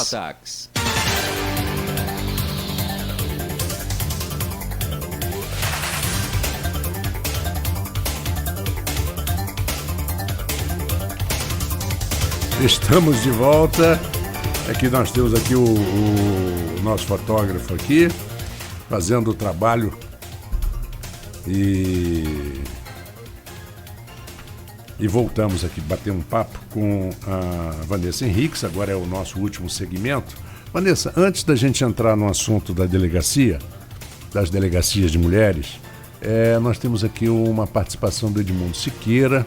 Ataques. Estamos de volta. Aqui nós temos aqui o nosso fotógrafo aqui, fazendo o trabalho. E voltamos aqui bater um papo com a Vanessa Henriques. Agora é o nosso último segmento. Vanessa, antes da gente entrar no assunto da delegacia, das delegacias de mulheres, nós temos aqui uma participação do Edmundo Siqueira,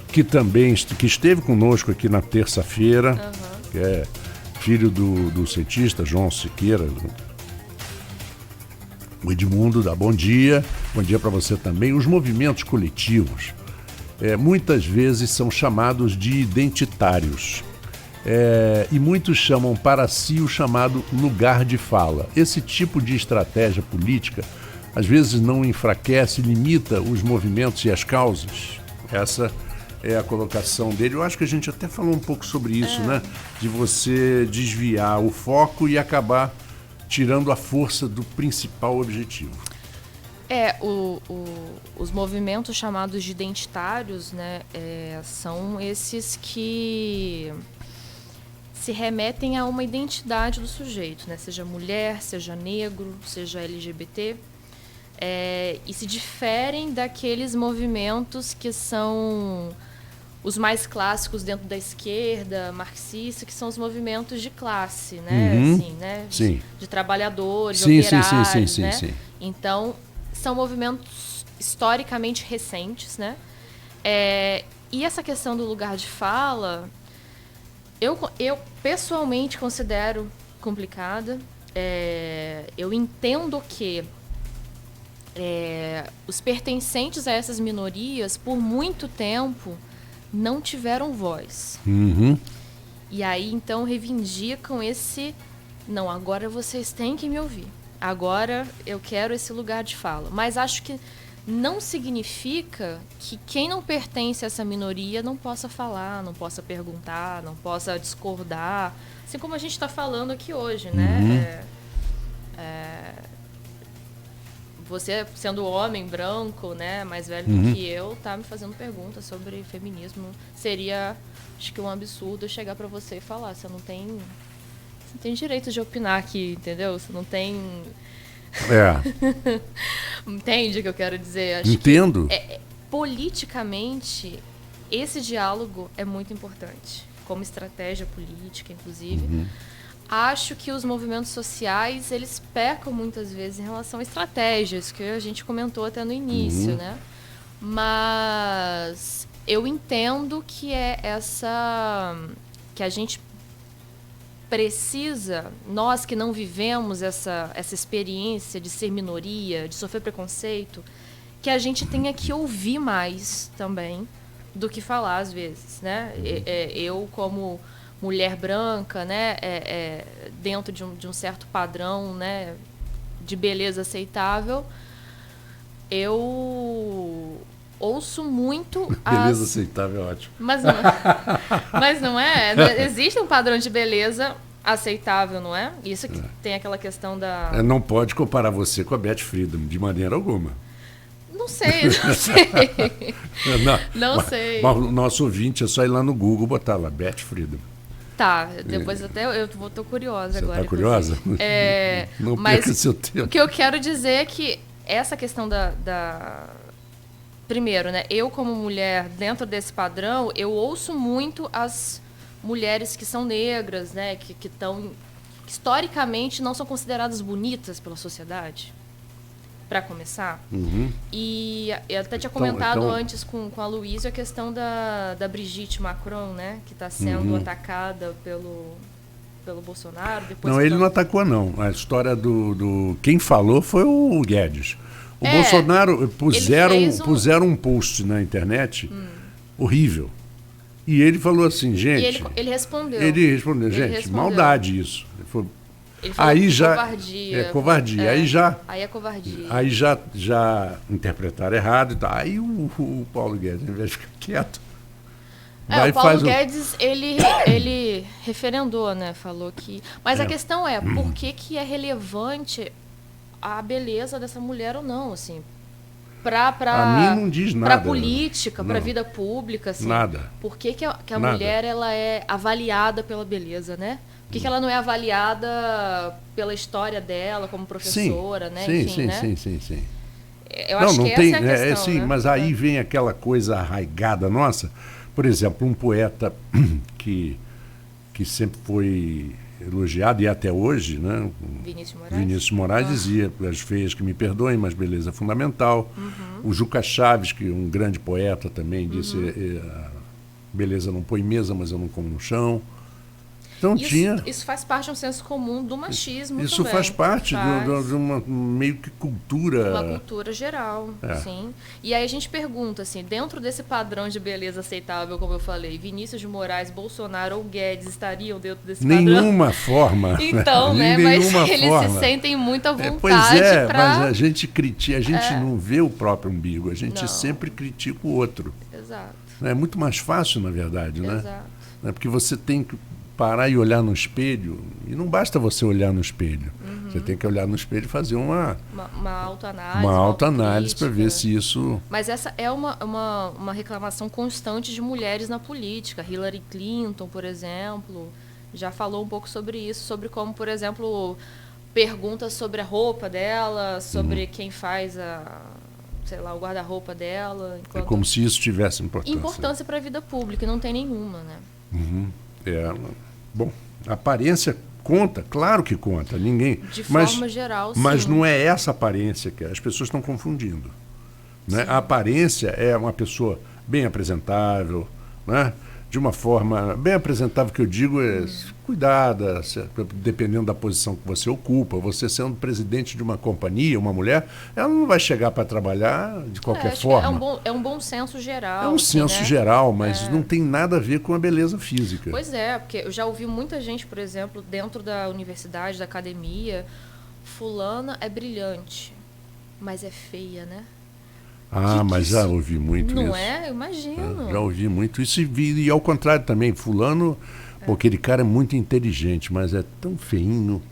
que também esteve conosco aqui na terça-feira, que é filho do cientista João Siqueira. O Edmundo dá bom dia para você também. Os movimentos coletivos muitas vezes são chamados de identitários, e muitos chamam para si o chamado lugar de fala. Esse tipo de estratégia política às vezes não enfraquece, limita os movimentos e as causas. Essa é a colocação dele. Eu acho que a gente até falou um pouco sobre isso, né? De você desviar o foco e acabar tirando a força do principal objetivo. Os movimentos chamados de identitários, né, são esses que se remetem a uma identidade do sujeito, né? Seja mulher, seja negro, seja LGBT, e se diferem daqueles movimentos que são os mais clássicos dentro da esquerda marxista, que são os movimentos de classe, né? Assim, né? Sim. De trabalhadores, Sim, operários, sim, né? sim. Então, são movimentos historicamente recentes, né? E essa questão do lugar de fala, eu pessoalmente considero complicada. Eu entendo que os pertencentes a essas minorias, por muito tempo, não tiveram voz. E aí, então, reivindicam esse... Não, agora vocês têm que me ouvir. Agora eu quero esse lugar de fala. Mas acho que não significa que quem não pertence a essa minoria não possa falar, não possa perguntar, não possa discordar. Assim como a gente está falando aqui hoje, né? Você, sendo homem branco, né, mais velho do que eu, tá me fazendo perguntas sobre feminismo. Seria, acho que um absurdo eu chegar para você e falar, você não tem direito de opinar aqui, entendeu? Você não tem... Entende o que eu quero dizer? Acho Entendo. Que, politicamente, esse diálogo é muito importante, como estratégia política, inclusive. Acho que os movimentos sociais, eles pecam muitas vezes em relação a estratégias, que a gente comentou até no início, né? Mas eu entendo que que a gente precisa, nós que não vivemos essa experiência de ser minoria, de sofrer preconceito, que a gente tenha que ouvir mais também do que falar às vezes, né? Eu, como mulher branca, né, dentro de um certo padrão, né, de beleza aceitável, eu ouço muito... Beleza aceitável é ótimo. Mas não é? Existe um padrão de beleza aceitável, não é? Isso que tem aquela questão da... Não pode comparar você com a Beth Friedan, de maneira alguma. Não sei. Não sei. Mas o nosso ouvinte é só ir lá no Google, botar lá, Beth Friedan. Tá, depois até eu tô curiosa agora. Você tá curiosa? Não perca seu tempo. O que eu quero dizer é que essa questão Primeiro, né, eu como mulher, dentro desse padrão, eu ouço muito as mulheres que são negras, né, que historicamente não são consideradas bonitas pela sociedade, para começar. E eu até tinha comentado antes com a Luísa a questão da Brigitte Macron, né, que está sendo atacada pelo Bolsonaro. Depois ele não atacou, não. A história do... Quem falou foi o Guedes. O Bolsonaro puseram um post na internet horrível. E ele falou assim, gente... Ele respondeu. Gente, maldade isso. Ele falou aí já covardia. Covardia. Aí é covardia. Aí já interpretaram errado e tal. Aí o Paulo Guedes, ao invés de ficar quieto, Vai o Paulo faz Guedes, ele referendou, né? Falou que... Mas a questão é, por que é relevante a beleza dessa mulher ou não, assim? A mim não diz nada. Pra política, pra vida pública, assim. Nada. Por que a mulher, ela é avaliada pela beleza, né? Por que ela não é avaliada pela história dela como professora, né? Sim, Enfim, sim. Eu acho que essa é a questão, sim, né? mas aí vem aquela coisa arraigada nossa. Por exemplo, um poeta que sempre foi elogiado, e até hoje, né? Vinícius Moraes dizia: as feias que me perdoem, mas beleza é fundamental. O Juca Chaves, que é um grande poeta também, disse: beleza não põe mesa, mas eu não como no chão. Então isso faz parte de um senso comum do machismo isso também. Faz parte de uma meio que cultura... Uma cultura geral, sim. E aí a gente pergunta, assim, dentro desse padrão de beleza aceitável, como eu falei, Vinícius de Moraes, Bolsonaro ou Guedes estariam dentro desse padrão? Nenhuma forma. Então, né? Mas eles se sentem muito à vontade mas a gente critica, a gente não vê o próprio umbigo, a gente sempre critica o outro. Exato. É muito mais fácil, na verdade, né? Exato. Porque você tem que parar e olhar no espelho, e não basta você olhar no espelho. Você tem que olhar no espelho e fazer uma autoanálise. Uma autoanálise para ver se isso... Mas essa é uma reclamação constante de mulheres na política. Hillary Clinton, por exemplo, já falou um pouco sobre isso, sobre como, por exemplo, perguntas sobre a roupa dela, sobre quem faz o guarda-roupa dela. É como se isso tivesse importância. Importância para a vida pública, e não tem nenhuma, né? Bom, a aparência conta, claro que conta, ninguém... De forma geral, sim. Mas não é essa aparência que as pessoas estão confundindo. Né? A aparência é uma pessoa bem apresentável, né? De uma forma bem apresentável, que eu digo é cuidada, dependendo da posição que você ocupa. Você sendo presidente de uma companhia, uma mulher, ela não vai chegar para trabalhar de qualquer forma. É um bom senso geral. É um senso né? geral, mas não tem nada a ver com a beleza física. Pois é, porque eu já ouvi muita gente, por exemplo, dentro da universidade, da academia, fulana é brilhante, mas é feia, né? Mas já ouvi muito isso. Não é? Eu imagino. Já ouvi muito isso e ao contrário também. Fulano, aquele cara é muito inteligente, mas é tão feinho.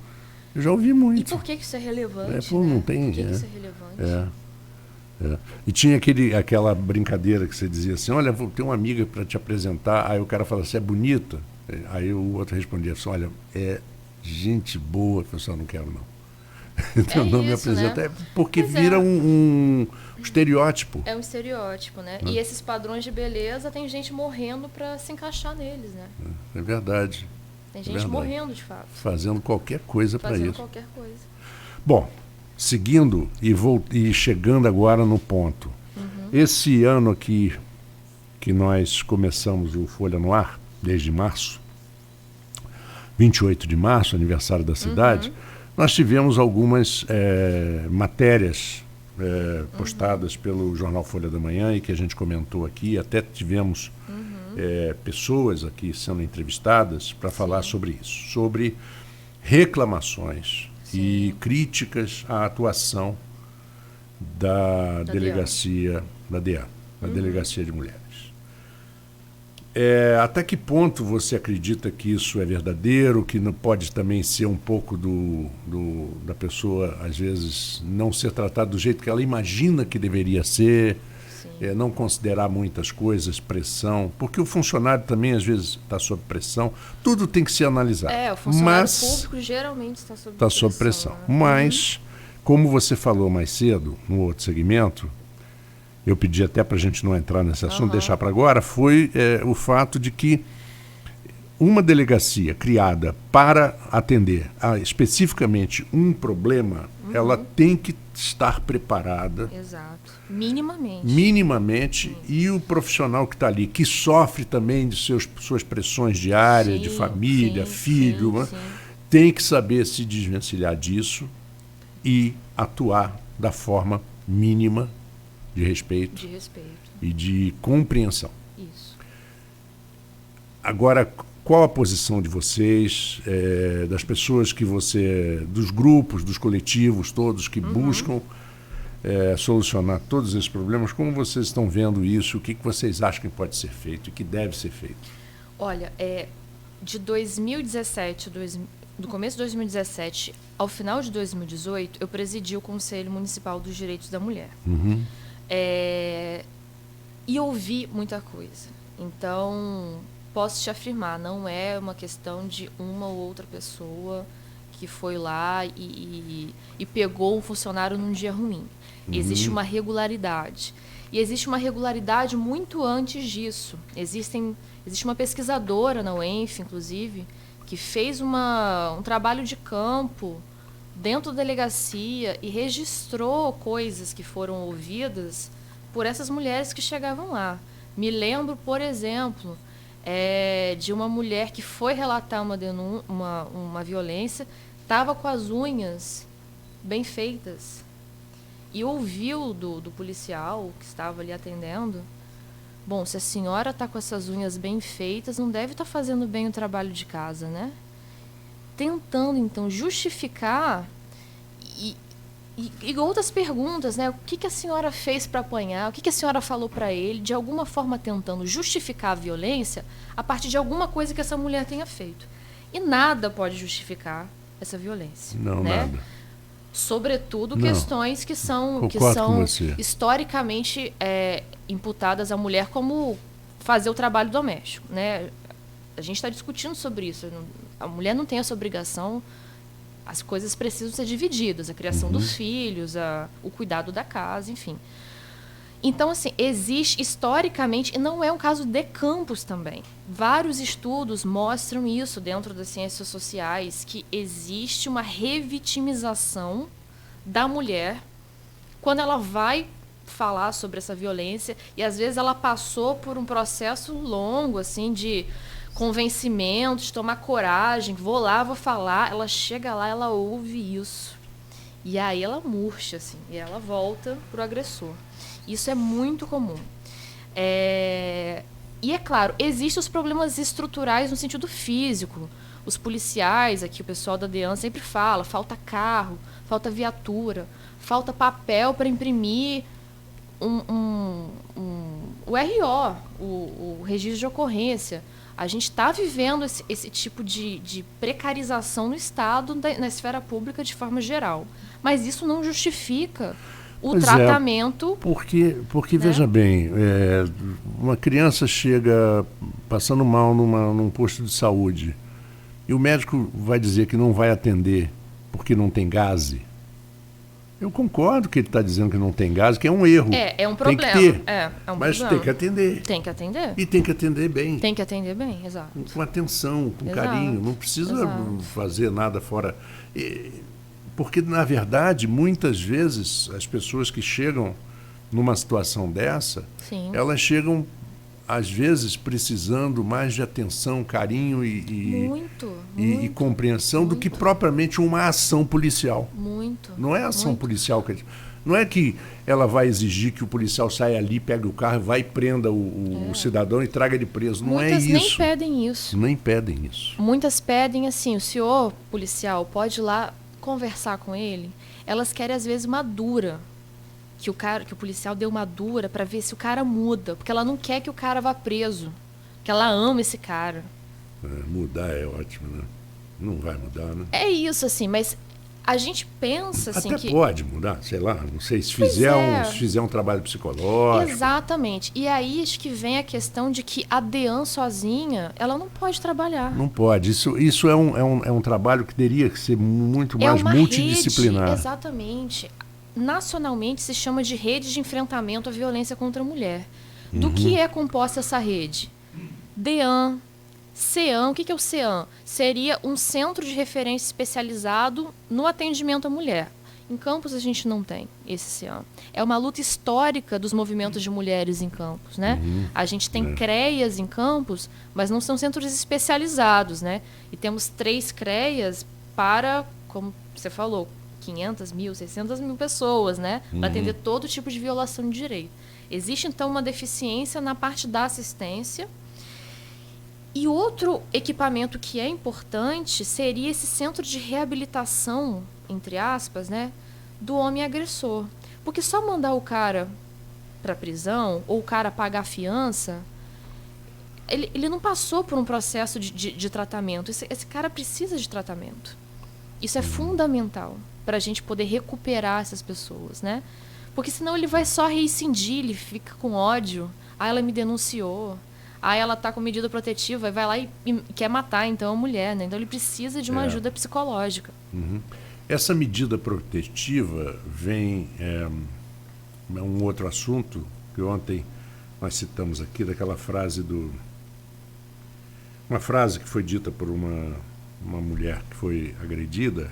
Eu já ouvi muito. E por que isso é relevante? Não tem, por que isso é relevante? E tinha aquela brincadeira que você dizia assim: olha, vou ter uma amiga para te apresentar. Aí o cara fala assim: é bonita? Aí o outro respondia assim: olha, é gente boa. Eu falei: não quero não. Então não me apresenta, né? Porque vira um estereótipo. É um estereótipo, né? E esses padrões de beleza, tem gente morrendo para se encaixar neles, né? É verdade. Tem gente morrendo, de fato. Fazendo qualquer coisa para isso. Fazendo qualquer coisa. Bom, seguindo e chegando agora no ponto. Esse ano aqui, que nós começamos o Folha no Ar, desde março, 28 de março, aniversário da cidade, nós tivemos algumas matérias postadas pelo jornal Folha da Manhã e que a gente comentou aqui. Até tivemos pessoas aqui sendo entrevistadas para falar sobre isso, sobre reclamações e críticas à atuação da delegacia, da DEA, da Delegacia de Mulheres. Até que ponto você acredita que isso é verdadeiro, que não pode também ser um pouco da pessoa, às vezes, não ser tratada do jeito que ela imagina que deveria ser, não considerar muitas coisas, pressão, porque o funcionário também, às vezes, está sob pressão, tudo tem que ser analisado. O funcionário público geralmente está sob pressão. Né? Mas, como você falou mais cedo, no outro segmento, eu pedi até para a gente não entrar nesse assunto, deixar para agora, foi o fato de que uma delegacia criada para atender especificamente um problema, ela tem que estar preparada. Exato. Minimamente. Minimamente. E o profissional que está ali, que sofre também de suas pressões diárias, de família, filho, tem que saber se desvencilhar disso e atuar da forma mínima de respeito e de compreensão. Isso. Agora, qual a posição de vocês, das pessoas que dos grupos, dos coletivos todos que buscam solucionar todos esses problemas. Como vocês estão vendo isso? O que vocês acham que pode ser feito e que deve ser feito? Olha, de 2017, do começo de 2017 ao final de 2018, eu presidi o Conselho Municipal dos Direitos da Mulher. Uhum. E ouvi muita coisa. Então, posso te afirmar, não é uma questão de uma ou outra pessoa que foi lá e pegou um funcionário num dia ruim. Existe uma regularidade. E existe uma regularidade muito antes disso. Existe uma pesquisadora na UENF, inclusive, que fez um trabalho de campo dentro da delegacia e registrou coisas que foram ouvidas por essas mulheres que chegavam lá. Me lembro, por exemplo, de uma mulher que foi relatar uma violência, estava com as unhas bem feitas e ouviu do policial que estava ali atendendo: bom, se a senhora está com essas unhas bem feitas, não deve estar fazendo bem o trabalho de casa, né? Tentando, então, justificar e outras perguntas, né? O que a senhora fez para apanhar? O que a senhora falou para ele? De alguma forma tentando justificar a violência a partir de alguma coisa que essa mulher tenha feito. E nada pode justificar essa violência. Não, né? nada. Sobretudo Não. Questões que são historicamente imputadas à mulher, como fazer o trabalho doméstico, né? A gente está discutindo sobre isso. A mulher não tem essa obrigação. As coisas precisam ser divididas, a criação dos filhos, o cuidado da casa, enfim. Então, assim, existe historicamente, e não é um caso de Campos também. Vários estudos mostram isso dentro das ciências sociais, que existe uma revitimização da mulher quando ela vai falar sobre essa violência, e às vezes ela passou por um processo longo, assim, de convencimento, de tomar coragem, vou lá, vou falar. Ela chega lá, ela ouve isso. E aí ela murcha, assim, e ela volta pro agressor. Isso é muito comum. E é claro, existem os problemas estruturais no sentido físico. Os policiais, aqui o pessoal da DEAN sempre fala, falta carro, falta viatura, falta papel para imprimir o RO, o registro de ocorrência. A gente está vivendo esse tipo de precarização no Estado, na esfera pública de forma geral. Mas isso não justifica o tratamento. Porque né? Veja bem, uma criança chega passando mal num posto de saúde e o médico vai dizer que não vai atender porque não tem gaze. Eu concordo que ele está dizendo que não tem gás, que é um erro. É um problema. Tem que ter, mas problema. Tem que atender. Tem que atender. E tem que atender bem. Tem que atender bem, exato. Com atenção, com carinho. Não precisa fazer nada fora. Porque, na verdade, muitas vezes, as pessoas que chegam numa situação dessa, Sim. Elas chegam, às vezes, precisando mais de atenção, carinho e compreensão do que propriamente uma ação policial. Muito. Não é ação policial. Não é que ela vai exigir que o policial saia ali, pegue o carro, vai e prenda o cidadão e traga ele preso. Não é isso. Muitas nem pedem isso. Nem pedem isso. Muitas pedem assim, o senhor policial pode ir lá conversar com ele. Elas querem, às vezes, uma dura. Que o policial dê uma dura para ver se o cara muda. Porque ela não quer que o cara vá preso. Que ela ama esse cara. Mudar é ótimo, né? Não vai mudar, né? É isso, assim, mas a gente pensa assim Até pode mudar, sei lá, não sei, se fizer um trabalho psicológico. Exatamente. E aí acho que vem a questão de que a DEAN sozinha, ela não pode trabalhar. Não pode. Isso é um trabalho que teria que ser muito mais multidisciplinar. Rede, exatamente. Nacionalmente se chama de rede de enfrentamento à violência contra a mulher. Do que é composta essa rede? DEAN, CEAM. O que é o CEAM? Seria um centro de referência especializado no atendimento à mulher. Em Campos a gente não tem esse CEAM. É uma luta histórica dos movimentos de mulheres em Campos, né? A gente tem CREAs em Campos, mas não são centros especializados, né? E temos 3 CREAs para, como você falou, 500 mil, 600 mil pessoas, né? Para atender todo tipo de violação de direito. Existe, então, uma deficiência na parte da assistência. E outro equipamento que é importante seria esse centro de reabilitação, entre aspas, né, do homem agressor. Porque só mandar o cara para prisão ou o cara pagar a fiança, ele não passou por um processo de tratamento. Esse cara precisa de tratamento. Isso é fundamental para a gente poder recuperar essas pessoas, né? Porque senão ele vai só reincidir, ele fica com ódio. Ah, ela me denunciou. Ah, ela tá com medida protetiva, e vai lá e quer matar então a mulher, né? Então ele precisa de uma ajuda psicológica. Essa medida protetiva vem um outro assunto que ontem nós citamos aqui, daquela frase uma frase que foi dita por uma mulher que foi agredida,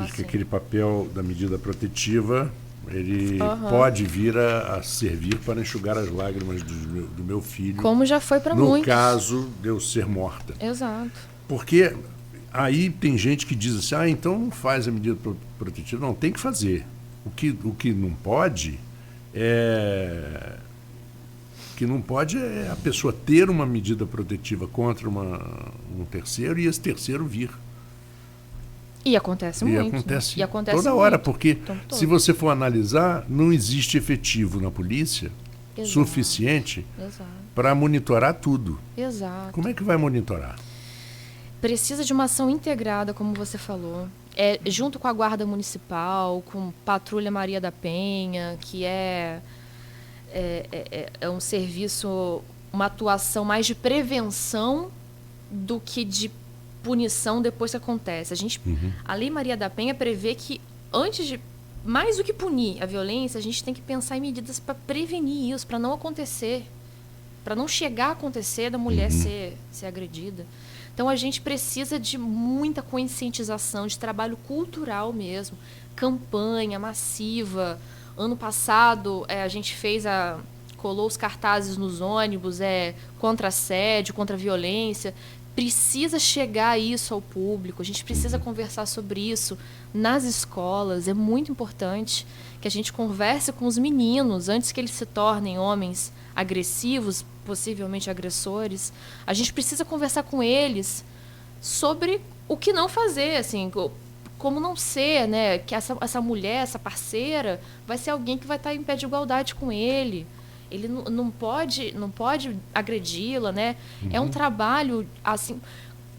diz que aquele papel da medida protetiva ele pode vir a servir para enxugar as lágrimas do meu filho. Como já foi para muitos. No caso de eu ser morta. Exato. Porque aí tem gente que diz assim, então não faz a medida protetiva. Não, tem que fazer. O que não pode é a pessoa ter uma medida protetiva contra um terceiro e esse terceiro vir. E acontece muito. E acontece toda hora, porque se você for analisar, não existe efetivo na polícia suficiente para monitorar tudo. Exato. Como é que vai monitorar? Precisa de uma ação integrada, como você falou. Junto com a Guarda Municipal, com Patrulha Maria da Penha, que é um serviço, uma atuação mais de prevenção do que de punição depois que acontece. A Lei Maria da Penha prevê que mais do que punir a violência, a gente tem que pensar em medidas para prevenir isso, para não acontecer, para não chegar a acontecer da mulher ser agredida. Então a gente precisa de muita conscientização, de trabalho cultural mesmo, campanha massiva. Ano passado a gente colou os cartazes nos ônibus, contra assédio, contra a violência. Precisa chegar isso ao público, a gente precisa conversar sobre isso nas escolas. É muito importante que a gente converse com os meninos antes que eles se tornem homens agressivos, possivelmente agressores. A gente precisa conversar com eles sobre o que não fazer, assim, como não ser, né? Que essa mulher, essa parceira, vai ser alguém que vai estar em pé de igualdade com ele. Ele não pode agredi-la, né? É um trabalho, assim...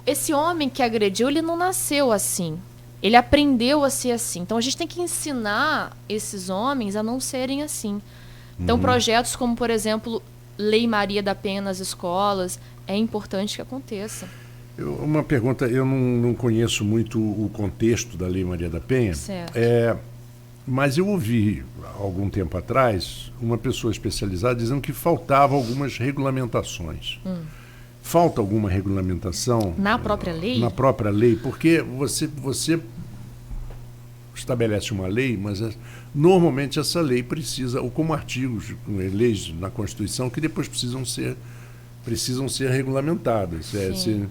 Esse homem que agrediu, ele não nasceu assim. Ele aprendeu a ser assim. Então, a gente tem que ensinar esses homens a não serem assim. Então, projetos como, por exemplo, Lei Maria da Penha nas escolas, é importante que aconteça. Uma pergunta, eu não conheço muito o contexto da Lei Maria da Penha. Certo. Mas eu ouvi, algum tempo atrás, uma pessoa especializada dizendo que faltavam algumas regulamentações. Falta alguma regulamentação? Na própria lei? Na própria lei, porque você estabelece uma lei, mas normalmente essa lei precisa, ou como artigos, leis na Constituição, que depois precisam ser regulamentadas, ser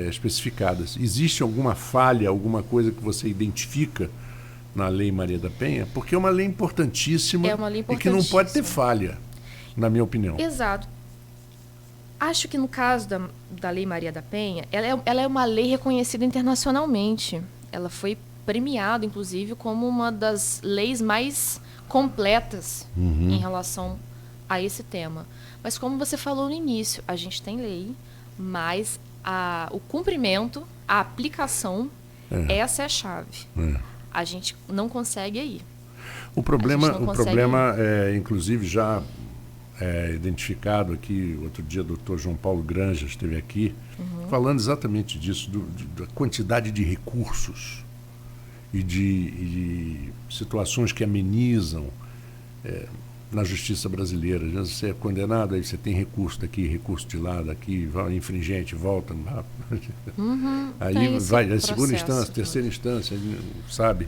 especificadas. Existe alguma falha, alguma coisa que você identifica na Lei Maria da Penha? Porque é uma lei importantíssima, e que não pode ter falha, na minha opinião. Exato. Acho que no caso da Lei Maria da Penha, ela é uma lei reconhecida internacionalmente. Ela foi premiada, inclusive, como uma das leis mais completas em relação a esse tema. Mas como você falou no início, a gente tem lei, mas o cumprimento, a aplicação, essa é a chave. A gente não consegue aí. O problema inclusive, já identificado aqui, outro dia o Dr. João Paulo Granja esteve aqui, falando exatamente disso, da quantidade de recursos e de situações que amenizam na justiça brasileira. Você é condenado, aí você tem recurso daqui, recurso de lá, daqui, infringente, volta. Aí vai a segunda instância, terceira instância, sabe?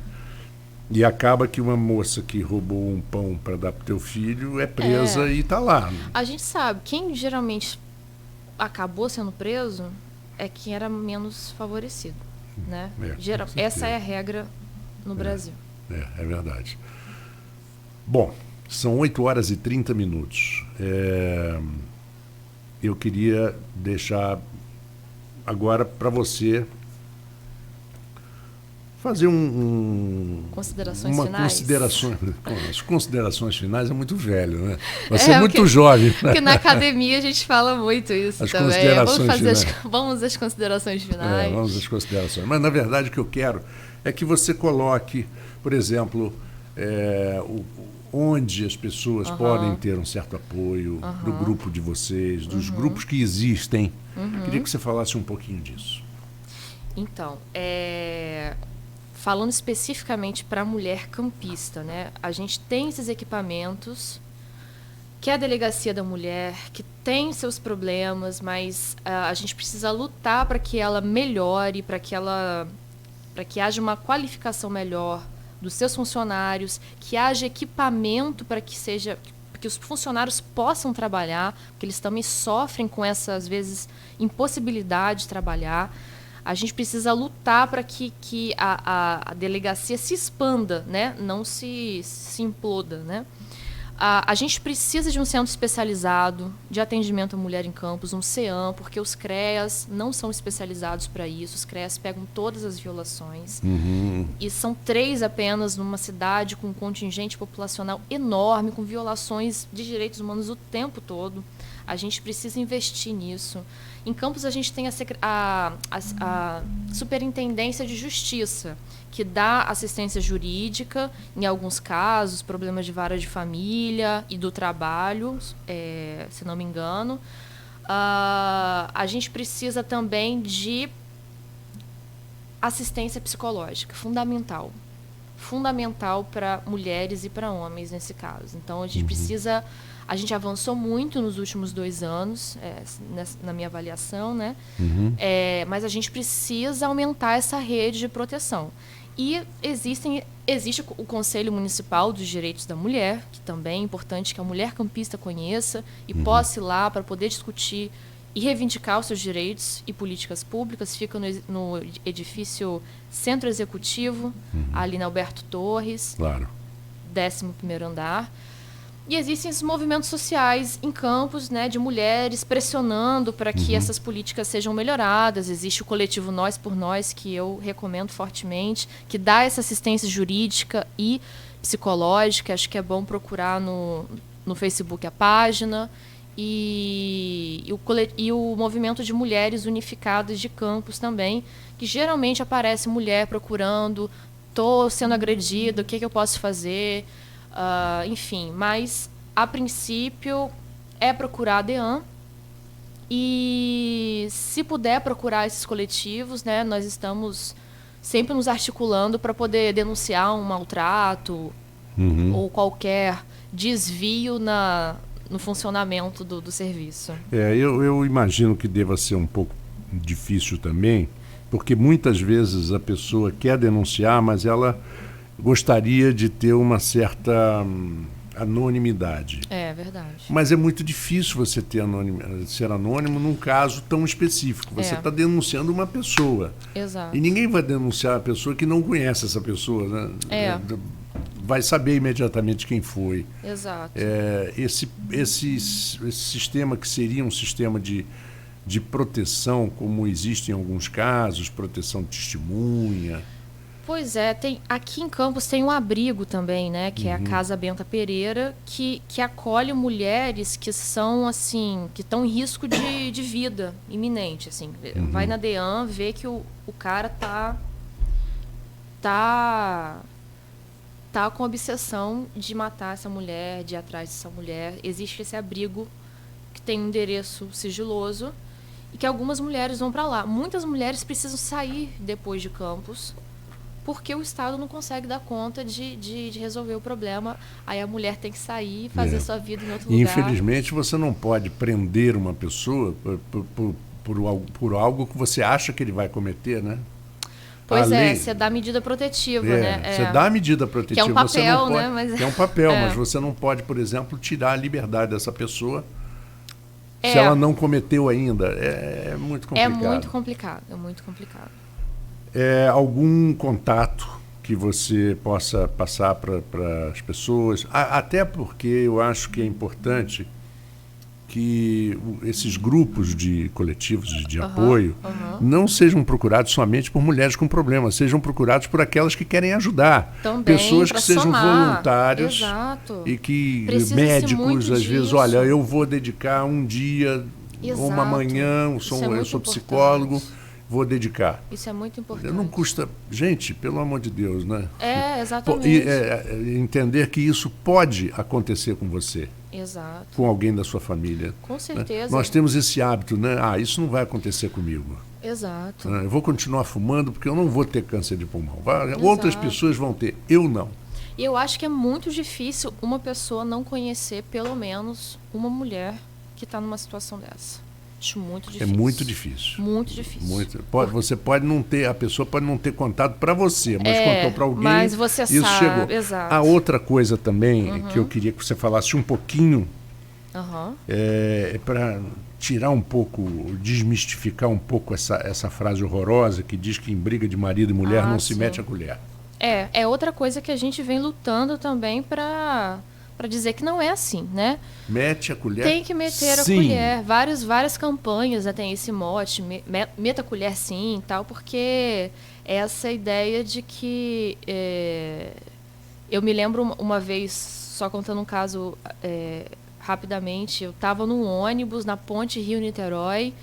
E acaba que uma moça que roubou um pão para dar para o teu filho é presa e está lá. A gente sabe, quem geralmente acabou sendo preso é quem era menos favorecido, né? Essa é a regra no Brasil. É verdade. Bom, são 8h30. Eu queria deixar agora para você fazer Considerações uma finais? As considerações finais é muito velho, né? Você é muito jovem. Porque na academia a gente fala muito isso as também. Vamos às considerações finais. Vamos às considerações. Mas, na verdade, o que eu quero é que você coloque, por exemplo, onde as pessoas podem ter um certo apoio do grupo de vocês, dos grupos que existem. Queria que você falasse um pouquinho disso. Então, falando especificamente para a mulher campista, né? A gente tem esses equipamentos, que é a Delegacia da Mulher, que tem seus problemas, mas a gente precisa lutar para que ela melhore, para que haja uma qualificação melhor dos seus funcionários, que haja equipamento para que os funcionários possam trabalhar, porque eles também sofrem com essa, às vezes, impossibilidade de trabalhar. A gente precisa lutar para que a delegacia se expanda, né? Não se imploda, né? A gente precisa de um centro especializado de atendimento à mulher em campos, um CEAM, porque os CREAS não são especializados para isso. Os CREAS pegam todas as violações. E são 3 apenas numa cidade com um contingente populacional enorme, com violações de direitos humanos o tempo todo. A gente precisa investir nisso. Em Campos, a gente tem a Superintendência de Justiça, que dá assistência jurídica, em alguns casos, problemas de vara de família e do trabalho, se não me engano. A gente precisa também de assistência psicológica, fundamental. Fundamental para mulheres e para homens, nesse caso. Então, a gente precisa... A gente avançou muito nos últimos 2 anos, na minha avaliação, né? Mas a gente precisa aumentar essa rede de proteção. E existe o Conselho Municipal dos Direitos da Mulher, que também é importante que a mulher campista conheça e possa ir lá para poder discutir e reivindicar os seus direitos e políticas públicas. Fica no edifício Centro Executivo, ali na Alberto Torres, claro. 11º andar. E existem esses movimentos sociais em Campos, né, de mulheres pressionando para que essas políticas sejam melhoradas. Existe o coletivo Nós por Nós, que eu recomendo fortemente, que dá essa assistência jurídica e psicológica. Acho que é bom procurar no Facebook a página. E o movimento de mulheres unificadas de Campos também, que geralmente aparece mulher procurando, estou sendo agredida, o que eu posso fazer... enfim, mas a princípio é procurar a DEAN e se puder procurar esses coletivos, né, nós estamos sempre nos articulando para poder denunciar um maltrato ou qualquer desvio no funcionamento do serviço. Eu imagino que deva ser um pouco difícil também, porque muitas vezes a pessoa quer denunciar, mas ela gostaria de ter uma certa anonimidade. É verdade. Mas é muito difícil você ser anônimo num caso tão específico. Você está denunciando uma pessoa. Exato. E ninguém vai denunciar a pessoa que não conhece essa pessoa, né? Vai saber imediatamente quem foi. Exato. Esse sistema que seria um sistema de proteção, como existe em alguns casos, proteção de testemunha... Pois é, aqui em Campos tem um abrigo também, né, que é a Casa Benta Pereira, que acolhe mulheres que são, assim, que estão em risco de vida iminente, assim. Vai na DEAN, vê que o cara tá com a obsessão de matar essa mulher, de ir atrás dessa mulher. Existe esse abrigo que tem um endereço sigiloso e que algumas mulheres vão para lá. Muitas mulheres precisam sair depois de Campos, porque o Estado não consegue dar conta de resolver o problema. Aí a mulher tem que sair e fazer sua vida em outro lugar. Infelizmente, você não pode prender uma pessoa por algo que você acha que ele vai cometer, né? Pois você dá medida protetiva, né? Você dá a medida protetiva. Que é um papel, você não pode, né? Mas... Que é um papel, mas você não pode, por exemplo, tirar a liberdade dessa pessoa se ela não cometeu ainda. É muito complicado. É muito complicado. Algum contato que você possa passar para as pessoas, até porque eu acho que é importante que esses grupos de coletivos de apoio não sejam procurados somente por mulheres com problemas, sejam procurados por aquelas que querem ajudar. Também, pessoas que sejam voluntárias. Exato. E que Precisa-se muito médicos, às vezes, disso. olha, eu vou dedicar um dia, Exato. uma manhã, eu Isso é sou muito psicólogo, importante. vou dedicar. Isso é muito importante. Não custa... Gente, pelo amor de Deus, né? Exatamente. Entender que isso pode acontecer com você. Exato. Com alguém da sua família. Com certeza. Né? Nós temos esse hábito, né? Isso não vai acontecer comigo. Exato. Eu vou continuar fumando porque eu não vou ter câncer de pulmão. Outras pessoas vão ter, eu não. E eu acho que é muito difícil uma pessoa não conhecer, pelo menos, uma mulher que está numa situação dessa. Acho muito difícil. É muito difícil. Muito difícil. Você pode não ter, a pessoa pode não ter contado para você, mas contou para alguém. Mas você isso sabe, chegou. exato. A outra coisa também que eu queria que você falasse um pouquinho é para tirar um pouco, desmistificar um pouco essa frase horrorosa que diz que em briga de marido e mulher não se mete a colher. É outra coisa que a gente vem lutando também para dizer que não é assim, né? Mete a colher. Tem que meter a colher. Várias campanhas tem esse mote, meta a colher sim e tal, porque essa ideia de que... eu me lembro uma vez, só contando um caso rapidamente, eu estava num ônibus na ponte Rio-Niterói,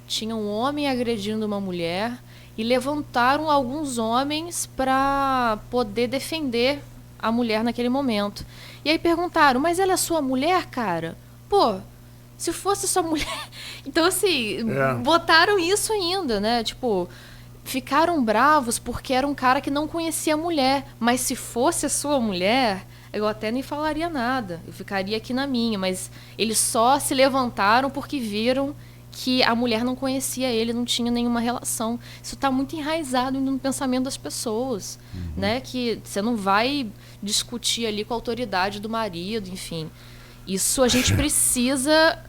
tinha um homem agredindo uma mulher e levantaram alguns homens para poder defender a mulher naquele momento. E aí perguntaram, mas ela é sua mulher, cara? Pô, se fosse sua mulher... Então, assim, botaram isso ainda, né? Tipo, ficaram bravos porque era um cara que não conhecia a mulher. Mas se fosse a sua mulher, eu até nem falaria nada. Eu ficaria aqui na minha. Mas eles só se levantaram porque viram que a mulher não conhecia ele, não tinha nenhuma relação. Isso está muito enraizado no pensamento das pessoas, né? Que você não vai discutir ali com a autoridade do marido, enfim. Isso a gente precisa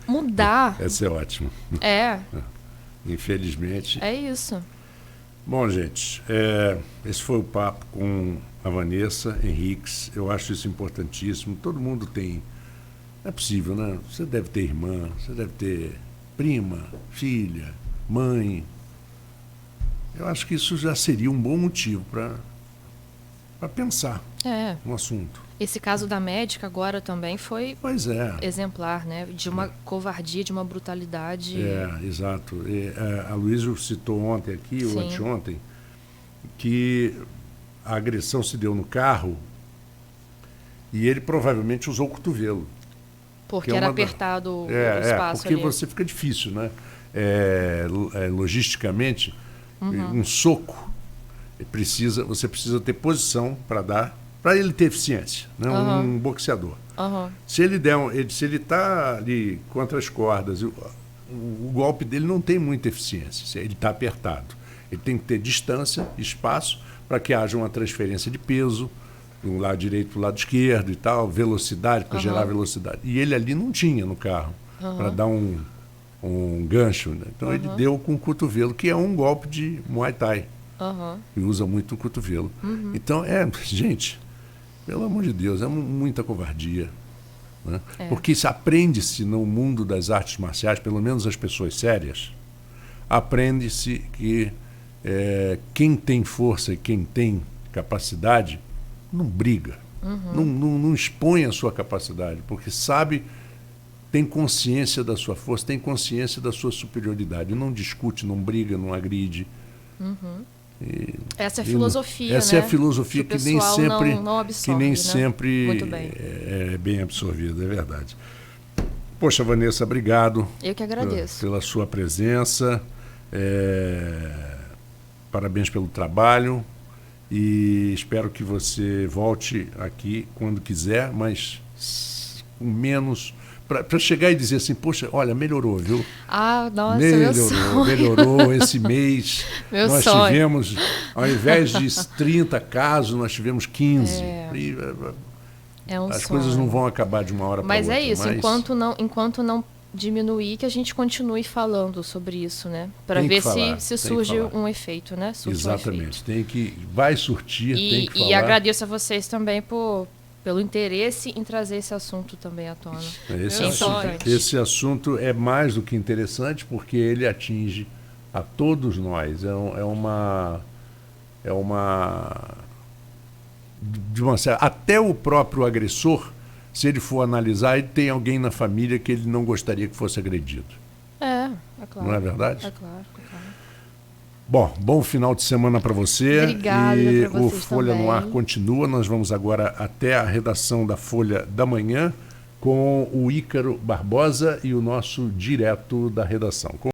mudar. Essa é ótimo. Infelizmente. É isso. Bom, gente, esse foi o papo com a Vanessa Henriques. Eu acho isso importantíssimo. Todo mundo tem... Não é possível, né? Você deve ter irmã, você deve ter prima, filha, mãe. Eu acho que isso já seria um bom motivo para pensar no assunto. Esse caso da médica agora também foi exemplar, né? De uma covardia, de uma brutalidade. Exato. A Luísa citou ontem aqui, ou anteontem, que a agressão se deu no carro e ele provavelmente usou o cotovelo. Porque era apertado o espaço porque ali. você fica difícil, né? Logisticamente, um soco, você precisa ter posição para dar, para ele ter eficiência, né? Um boxeador. Se ele está ali contra as cordas, o golpe dele não tem muita eficiência, ele está apertado. Ele tem que ter distância, espaço, para que haja uma transferência de peso, do lado direito para o lado esquerdo e tal, velocidade, para gerar velocidade. E ele ali não tinha no carro, para dar um gancho. Né? Então ele deu com o cotovelo, que é um golpe de Muay Thai, que usa muito o cotovelo. Então, gente, pelo amor de Deus, é muita covardia. Né? Porque aprende-se no mundo das artes marciais, pelo menos as pessoas sérias, aprende-se que quem tem força e quem tem capacidade não briga, não expõe a sua capacidade, porque tem consciência da sua força, tem consciência da sua superioridade, não discute, não briga, não agride. Essa é a filosofia, essa né? é a filosofia que nem sempre, não absorve, muito bem. É bem absorvida, é verdade. Poxa, Vanessa, obrigado. Eu que agradeço. Pela sua presença. Parabéns pelo trabalho. E espero que você volte aqui quando quiser, mas com menos... Para chegar e dizer assim, poxa, olha, melhorou, viu? Nossa, meu sonho. Melhorou esse mês. Nós tivemos, ao invés de 30 casos, nós tivemos 15. As coisas não vão acabar de uma hora para outra. Mas é isso, enquanto não diminuir, que a gente continue falando sobre isso, né? Para ver se surge um efeito, né? Exatamente. Vai surtir, tem que falar. E agradeço a vocês também por pelo interesse em trazer esse assunto também à tona. Esse assunto é mais do que interessante porque ele atinge a todos nós. Até o próprio agressor, se ele for analisar, ele tem alguém na família que ele não gostaria que fosse agredido. É claro. Não é verdade? É claro. Bom final de semana para você. Obrigada. E pra vocês o Folha também. no Ar continua. Nós vamos agora até a redação da Folha da Manhã com o Ícaro Barbosa e o nosso direto da redação.